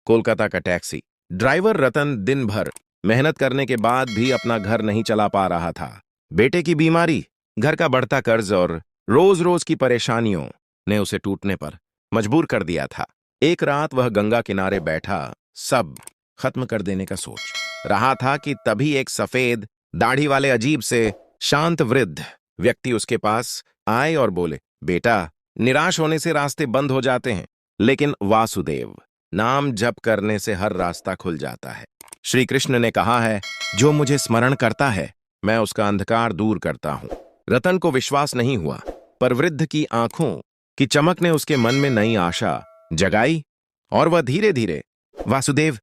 कोलकाता का taxi driver रतन दिन भर मेहनत करने के बाद भी अपना घर नहीं चला पा रहा था। बेटे की बीमारी, घर का बढ़ता कर्ज और रोज रोज की परेशानियों ने उसे टूटने पर मजबूर कर दिया था। एक रात वह गंगा किनारे बैठा सब खत्म कर देने का सोच रहा था कि तभी एक सफेद दाढ़ी वाले अजीब से शांत वृद्ध व्यक्ति उसके पास आए और बोले, बेटा, निराश होने से रास्ते बंद हो जाते हैं, लेकिन वासुदेव नाम जप करने से हर रास्ता खुल जाता है। श्री कृष्ण ने कहा है, जो मुझे स्मरण करता है मैं उसका अंधकार दूर करता हूं। रतन को विश्वास नहीं हुआ, पर वृद्ध की आंखों की चमक ने उसके मन में नई आशा जगाई और वह धीरे धीरे वासुदेव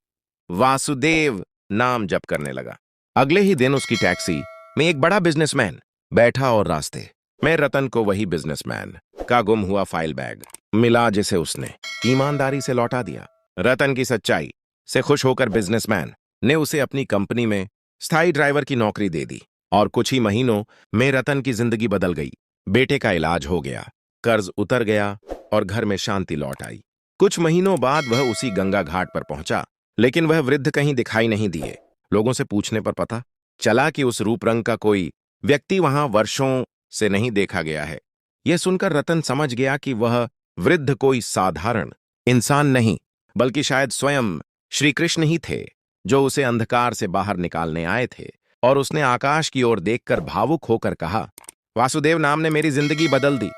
वासुदेव नाम जप करने लगा। अगले ही दिन उसकी टैक्सी में एक बड़ा बिजनेसमैन बैठा और रास्ते में रतन को वही बिजनेसमैन का गुम हुआ फाइल बैग मिला, जिसे उसने ईमानदारी से लौटा दिया। रतन की सच्चाई से खुश होकर बिजनेसमैन ने उसे अपनी कंपनी में स्थायी ड्राइवर की नौकरी दे दी और कुछ ही महीनों में रतन की जिंदगी बदल गई। बेटे का इलाज हो गया, कर्ज उतर गया और घर में शांति लौट आई। कुछ महीनों बाद वह उसी गंगा घाट पर पहुंचा, लेकिन वह वृद्ध कहीं दिखाई नहीं दिए। लोगों से पूछने पर पता चला कि उस रूप रंग का कोई व्यक्ति वहां वर्षों से नहीं देखा गया है। यह सुनकर रतन समझ गया कि वह वृद्ध कोई साधारण इंसान नहीं, बल्कि शायद स्वयं श्री कृष्ण ही थे, जो उसे अंधकार से बाहर निकालने आए थे। और उसने आकाश की ओर देखकर भावुक होकर कहा, वासुदेव नाम ने मेरी जिंदगी बदल दी।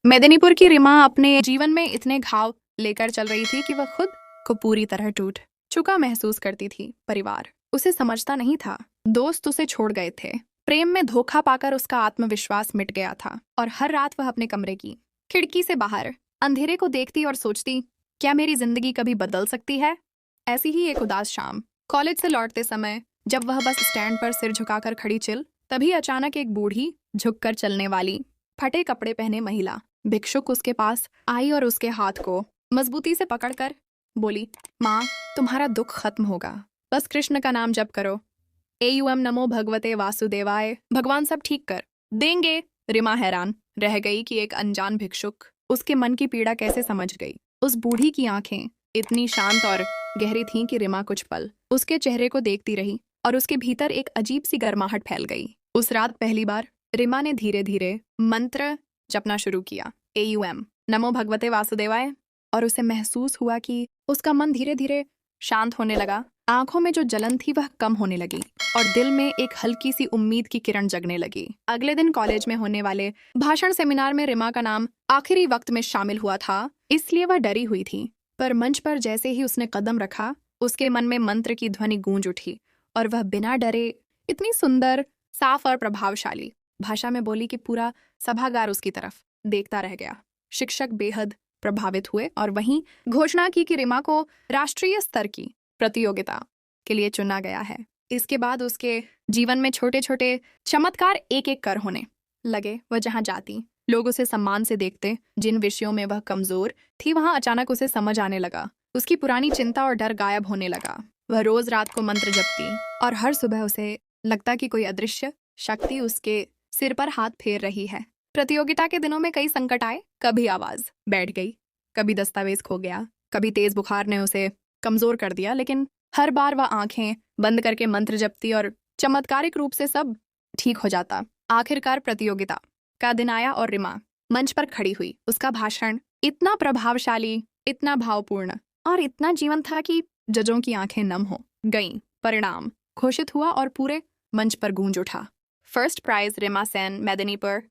मेदिनीपुर की रिमा अपने जीवन में इतने घाव लेकर चल रही थी कि वह खुद को पूरी तरह टूट चुका महसूस करती थी। परिवार उसे समझता नहीं था, दोस्त उसे छोड़ गए थे, प्रेम में धोखा पाकर उसका आत्मविश्वास मिट गया था और हर रात वह अपने कमरे की खिड़की से बाहर अंधेरे को देखती और सोचती, क्या मेरी जिंदगी कभी बदल सकती है। ऐसी ही एक उदास शाम कॉलेज से लौटते समय जब वह बस स्टैंड पर सिर झुकाकर खड़ी चिल, तभी अचानक एक बूढ़ी झुककर चलने वाली फटे कपड़े पहने महिला भिक्षुक उसके पास आई और उसके हाथ को मजबूती से पकड़कर बोली, माँ, तुम्हारा दुख खत्म होगा, बस कृष्ण का नाम जप करो। एयुएम नमो भगवते वासुदेवाय, भगवान सब ठीक कर देंगे। रिमा हैरान रह गई कि एक अनजान भिक्षुक उसके मन की पीड़ा कैसे समझ गई। उस बूढ़ी की आंखें इतनी शांत और गहरी थीं कि रिमा कुछ पल उसके चेहरे को देखती रही और उसके भीतर एक अजीब सी गर्माहट फैल गई। उस रात पहली बार रिमा ने धीरे धीरे मंत्र जपना शुरू किया, एयुएम नमो भगवते वासुदेवाय, और उसे महसूस हुआ कि उसका मन धीरे धीरे शांत होने लगा। आंखों में जो जलन थी वह कम होने लगी और दिल में एक हल्की सी उम्मीद की किरण जगने लगी। अगले दिन कॉलेज में होने वाले भाषण सेमिनार में रिमा का नाम आखिरी वक्त में शामिल हुआ था, इसलिए वह डरी हुई थी। पर मंच पर जैसे ही उसने कदम रखा, उसके मन में मंत्र की ध्वनि गूंज उठी और वह बिना डरे इतनी सुंदर, साफ और प्रभावशाली भाषा में बोली कि पूरा सभागार उसकी तरफ देखता रह गया। शिक्षक बेहद प्रभावित हुए और वहीं घोषणा की कि रिमा को राष्ट्रीय स्तर की प्रतियोगिता के लिए चुना गया है। इसके बाद उसके जीवन में छोटे छोटे चमत्कार एक एक कर होने लगे। वह जहां जाती लोग उसे सम्मान से देखते। जिन विषयों में वह कमजोर थी वहां अचानक उसे समझ आने लगा। उसकी पुरानी चिंता और डर गायब होने लगा। वह रोज रात को मंत्र जपती और हर सुबह उसे लगता कि कोई अदृश्य शक्ति उसके सिर पर हाथ फेर रही है। प्रतियोगिता के दिनों में कई संकट आए, कभी आवाज बैठ गई, कभी दस्तावेज खो गया, कभी तेज बुखार ने उसे कमजोर कर दिया, लेकिन हर बार वह आंखें बंद करके मंत्र जपती और चमत्कारिक रूप से सब ठीक हो जाता। आखिरकार प्रतियोगिता का दिन आया और रिमा मंच पर खड़ी हुई। उसका भाषण इतना प्रभावशाली, इतना भावपूर्ण और इतना जीवंत था कि जजों की आंखें नम हो गईं। परिणाम घोषित हुआ और पूरे मंच पर गूंज उठा। First prize Rima Sen, Medinipur.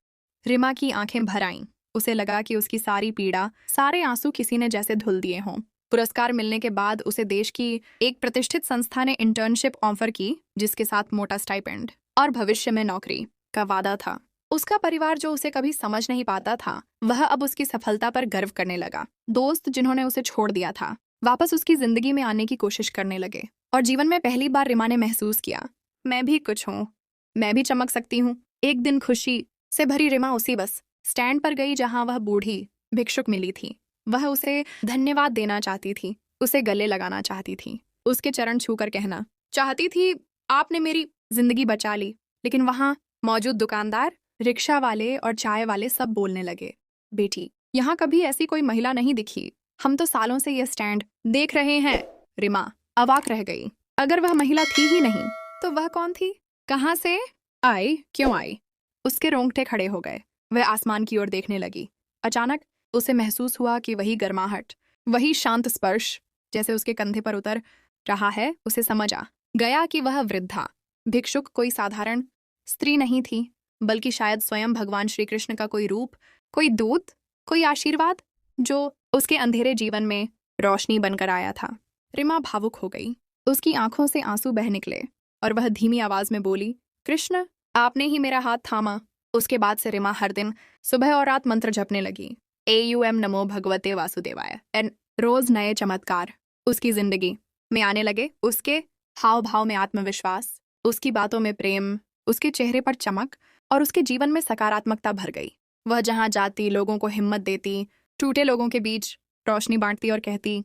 रिमा की आंखें भर आईं। उसे लगा कि उसकी सारी पीड़ा, सारे आंसू किसी ने जैसे धुल दिए हों। पुरस्कार मिलने के बाद उसे देश की एक प्रतिष्ठित संस्था ने इंटर्नशिप ऑफर की, जिसके साथ मोटा स्टाइपेंड और भविष्य में नौकरी का वादा था। उसका परिवार, जो उसे कभी समझ नहीं पाता था, वह अब उसकी सफलता पर गर्व करने लगा। दोस्त जिन्होंने उसे छोड़ दिया था, वापस उसकी जिंदगी में आने की कोशिश करने लगे। और जीवन में पहली बार रिमा ने महसूस किया, मैं भी कुछ हूँ, मैं भी चमक सकती हूँ। एक दिन खुशी से भरी रिमा उसी बस स्टैंड पर गई जहां वह बूढ़ी भिक्षुक मिली थी। वह उसे धन्यवाद देना चाहती थी, उसे गले लगाना चाहती थी, उसके चरण छूकर कहना चाहती थी, आपने मेरी जिंदगी बचा ली। लेकिन वहां मौजूद दुकानदार, रिक्शा वाले और चाय वाले सब बोलने लगे, बेटी, यहाँ कभी ऐसी कोई महिला नहीं दिखी। हम तो सालों से यह स्टैंड देख रहे हैं। रिमा अवाक रह गई। अगर वह महिला थी ही नहीं तो वह कौन थी, कहाँ से आई, क्यों आई? उसके रोंगटे खड़े हो गए। वह आसमान की ओर देखने लगी। अचानक उसे महसूस हुआ कि वही गर्माहट, वही शांत स्पर्श जैसे उसके कंधे पर उतर रहा है। उसे समझ आ गया कि वह वृद्धा भिक्षुक कोई साधारण स्त्री नहीं थी, बल्कि शायद स्वयं भगवान श्री कृष्ण का कोई रूप, कोई दूत, कोई आशीर्वाद जो उसके अंधेरे जीवन में रोशनी बनकर आया था। रिमा भावुक हो गई। उसकी आंखों से आंसू बह निकले और वह धीमी आवाज में बोली, कृष्ण, आपने ही मेरा हाथ थामा। उसके बाद से रिमा हर दिन सुबह और रात मंत्र जपने लगी। AUM नमो भगवते वासुदेवाय। एंड रोज नए चमत्कार उसकी जिंदगी में आने लगे। उसके हाव भाव में आत्मविश्वास, उसकी बातों में प्रेम, उसके चेहरे पर चमक और उसके जीवन में सकारात्मकता भर गई। वह जहां जाती लोगों को हिम्मत देती, टूटे लोगों के बीच रोशनी बांटती और कहती,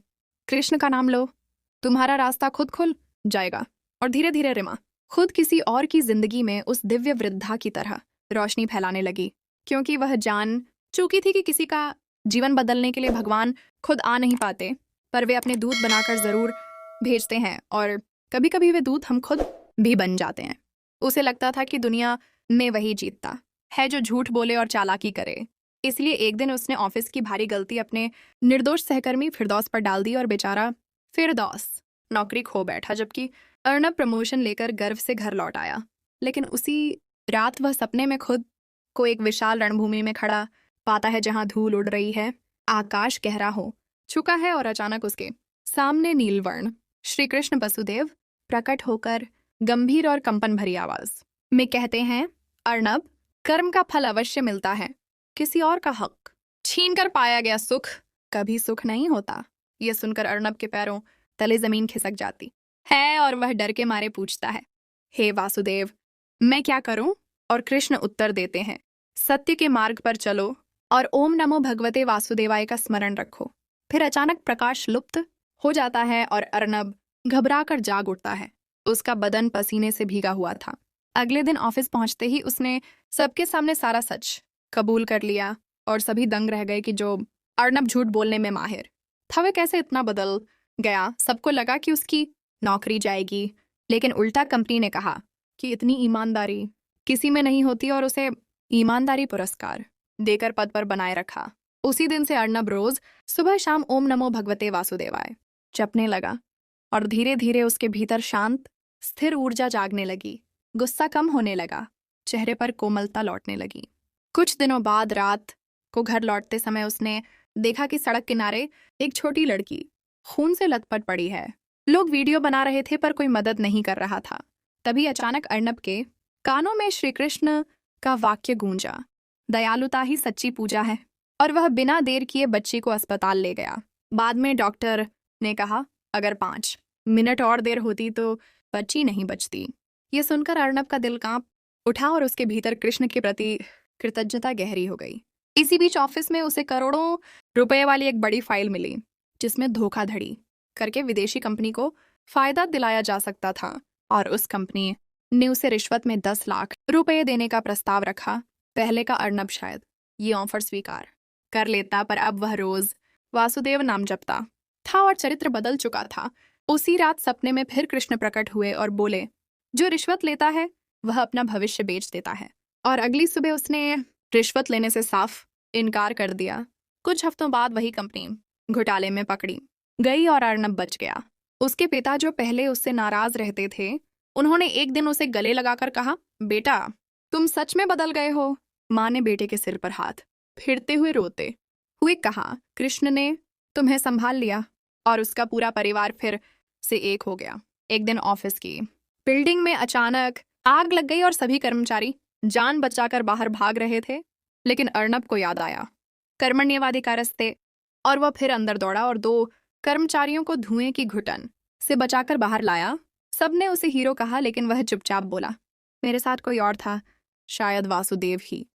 कृष्ण का नाम लो, तुम्हारा रास्ता खुद खुल जाएगा। और धीरे धीरे रिमा खुद किसी और की जिंदगी में उस दिव्य वृद्धा की तरह रोशनी फैलाने लगी, क्योंकि वह जान चुकी थी कि किसी का जीवन बदलने के लिए भगवान खुद आ नहीं पाते, पर वे अपने दूत बनाकर जरूर भेजते हैं, और कभी कभी वे दूत हम खुद भी बन जाते हैं। उसे लगता था कि दुनिया में वही जीतता है जो झूठ बोले और चालाकी करे। इसलिए एक दिन उसने ऑफिस की भारी गलती अपने निर्दोष सहकर्मी फिरदौस पर डाल दी और बेचारा फिरदौस नौकरी खो बैठा, जबकि अर्नब प्रमोशन लेकर गर्व से घर लौट आया। लेकिन उसी रात वह सपने में खुद को एक विशाल रणभूमि में खड़ा पाता है, जहां धूल उड़ रही है, आकाश गहरा हो चुका है और अचानक उसके सामने नीलवर्ण श्री कृष्ण वसुदेव प्रकट होकर गंभीर और कंपन भरी आवाज में कहते हैं, अर्नब, कर्म का फल अवश्य मिलता है, किसी और का हक छीनकर पाया गया सुख कभी सुख नहीं होता। यह सुनकर अर्नब के पैरों तले जमीन खिसक जाती है और वह डर के मारे पूछता है, हे वासुदेव, मैं क्या करूं? और कृष्ण उत्तर देते हैं, सत्य के मार्ग पर चलो और ओम नमो भगवते वासुदेवाय का स्मरण रखो। फिर अचानक प्रकाश लुप्त हो जाता है और अर्नब घबराकर जाग उठता है। उसका बदन पसीने से भीगा हुआ था। अगले दिन ऑफिस पहुंचते ही उसने सबके सामने सारा सच कबूल कर लिया और सभी दंग रह गए कि जो अर्नब झूठ बोलने में माहिर था वह कैसे इतना बदल गया। सबको लगा कि उसकी नौकरी जाएगी, लेकिन उल्टा कंपनी ने कहा कि इतनी ईमानदारी किसी में नहीं होती और उसे ईमानदारी पुरस्कार देकर पद पर बनाए रखा। उसी दिन से अर्नब रोज सुबह शाम ओम नमो भगवते वासुदेवाय जपने लगा और धीरे धीरे उसके भीतर शांत स्थिर ऊर्जा जागने लगी। गुस्सा कम होने लगा, चेहरे पर कोमलता लौटने लगी। कुछ दिनों बाद रात को घर लौटते समय उसने देखा कि सड़क किनारे एक छोटी लड़की खून से लथपथ पड़ी है। लोग वीडियो बना रहे थे पर कोई मदद नहीं कर रहा था। तभी अचानक अर्नब के कानों में श्री कृष्ण का वाक्य गूंजा, दयालुता ही सच्ची पूजा है, और वह बिना देर किए बच्ची को अस्पताल ले गया। बाद में डॉक्टर ने कहा, अगर 5 मिनट और देर होती तो बच्ची नहीं बचती। ये सुनकर अर्नब का दिल कांप उठा और उसके भीतर कृष्ण के प्रति कृतज्ञता गहरी हो गई। इसी बीच ऑफिस में उसे करोड़ों रुपए वाली एक बड़ी फाइल मिली, जिसमें धोखाधड़ी करके विदेशी कंपनी को फायदा दिलाया जा सकता था, और उस कंपनी ने उसे रिश्वत में 10 लाख रुपए देने का प्रस्ताव रखा। पहले का अर्नब शायद ये ऑफर स्वीकार कर लेता, पर अब वह रोज वासुदेव नाम जपता था और चरित्र बदल चुका था। उसी रात सपने में फिर कृष्ण प्रकट हुए और बोले, जो रिश्वत लेता है वह अपना भविष्य बेच देता है। और अगली सुबह उसने रिश्वत लेने से साफ इनकार कर दिया। कुछ हफ्तों बाद वही कंपनी घोटाले में पकड़ी गई और अर्नब बच गया। उसके पिता जो पहले उससे नाराज रहते थे, उन्होंने एक दिन उसे गले लगाकर कहा, बेटा तुम सच में बदल गए हो। माँ ने बेटे के सिर पर हाथ फिरते हुए रोते हुए कहा, कृष्ण ने तुम्हें संभाल लिया और उसका पूरा परिवार फिर से एक हो गया। एक दिन ऑफिस की बिल्डिंग में अचानक आग लग गई और सभी कर्मचारी जान बचाकर बाहर भाग रहे थे, लेकिन अर्नब को याद आया कर्मण्यवाधिकारस्ते थे और वह फिर अंदर दौड़ा और 2 कर्मचारियों को धुएं की घुटन से बचाकर बाहर लाया। सबने उसे हीरो कहा, लेकिन वह चुपचाप बोला, मेरे साथ कोई और था, शायद वासुदेव ही।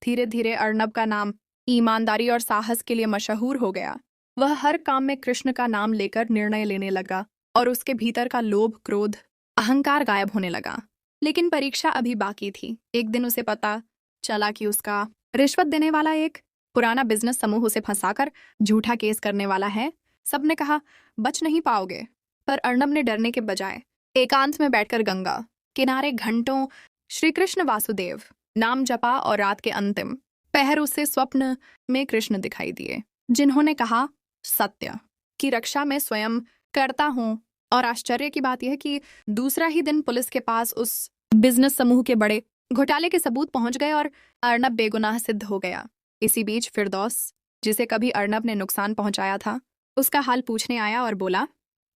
धीरे धीरे अर्नब का नाम ईमानदारी और साहस के लिए मशहूर हो गया। वह हर काम में कृष्ण का नाम लेकर निर्णय लेने लगा और उसके भीतर का लोभ, क्रोध, अहंकार गायब होने लगा। लेकिन परीक्षा अभी बाकी थी। एक दिन उसे पता चला कि उसका रिश्वत देने वाला एक पुराना बिजनेस समूह उसे फंसाकर झूठा केस करने वाला है। सबने कहा, बच नहीं पाओगे, पर अर्नब ने डरने के बजाय एकांत में बैठकर गंगा किनारे घंटों श्री कृष्ण वासुदेव नाम जपा और रात के अंतिम पहर उसे स्वप्न में कृष्ण दिखाई दिए, जिन्होंने कहा, सत्य की रक्षा मैं स्वयं करता हूं। और आश्चर्य की बात यह कि दूसरा ही दिन पुलिस के पास उस बिजनेस समूह के बड़े घोटाले के सबूत पहुंच गए और अर्नब बेगुनाह सिद्ध हो गया। इसी बीच फिरदौस, जिसे कभी अर्नब ने नुकसान पहुंचाया था, उसका हाल पूछने आया और बोला,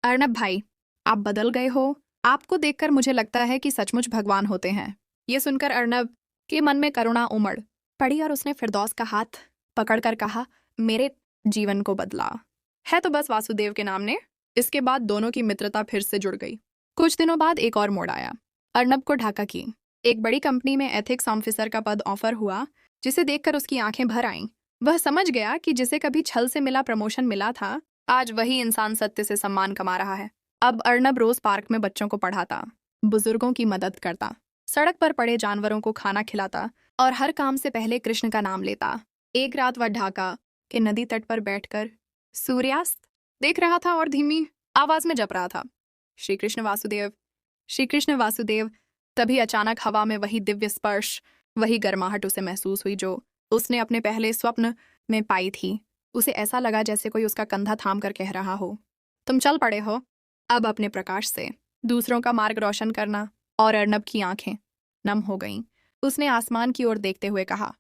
अर्नब भाई, आप बदल गए हो। आपको देखकर मुझे लगता है कि सचमुच भगवान होते हैं। ये सुनकर अर्नब के मन में करुणा उमड़ पड़ी और उसने फिरदौस का हाथ पकड़कर कहा, मेरे जीवन को बदला है तो बस वासुदेव के नाम ने। इसके बाद दोनों की मित्रता फिर से जुड़ गई। कुछ दिनों बाद एक और मोड़ आया। अर्नब को ढाका की एक बड़ी कंपनी में एथिक्स ऑफिसर का पद ऑफर हुआ, जिसे देखकर उसकी आंखें भर आईं। वह समझ गया कि जिसे कभी छल से मिला प्रमोशन मिला था, आज वही इंसान सत्य से सम्मान कमा रहा है। अब अर्नब रोज पार्क में बच्चों को पढ़ाता, बुजुर्गों की मदद करता, सड़क पर पड़े जानवरों को खाना खिलाता और हर काम से पहले कृष्ण का नाम लेता। एक रात वह ढाका के नदी तट पर बैठकर सूर्यास्त देख रहा था और धीमी आवाज में जप रहा था, श्री कृष्ण वासुदेव, श्री कृष्ण वासुदेव। तभी अचानक हवा में वही दिव्य स्पर्श, वही गर्माहट उसे महसूस हुई जो उसने अपने पहले स्वप्न में पाई थी। उसे ऐसा लगा जैसे कोई उसका कंधा थाम कर कह रहा हो, तुम चल पड़े हो अब अपने प्रकाश से दूसरों का मार्ग रोशन करना। और अर्नब की आंखें नम हो गईं। उसने आसमान की ओर देखते हुए कहा,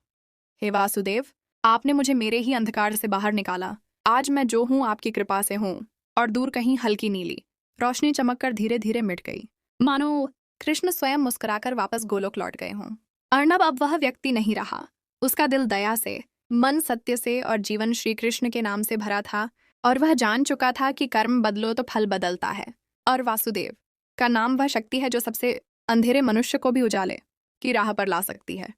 हे वासुदेव, आपने मुझे मेरे ही अंधकार से बाहर निकाला। आज मैं जो हूं आपकी कृपा से हूं। और दूर कहीं हल्की नीली रोशनी चमककर धीरे धीरे मिट गई, मानो कृष्ण स्वयं मुस्कुराकर वापस गोलोक लौट गए हों। अर्नब अब वह व्यक्ति नहीं रहा। उसका दिल दया से, मन सत्य से और जीवन श्री कृष्ण के नाम से भरा था। और वह जान चुका था कि कर्म बदलो तो फल बदलता है। और वासुदेव का नाम वह शक्ति है जो सबसे अंधेरे मनुष्य को भी उजाले की राह पर ला सकती है।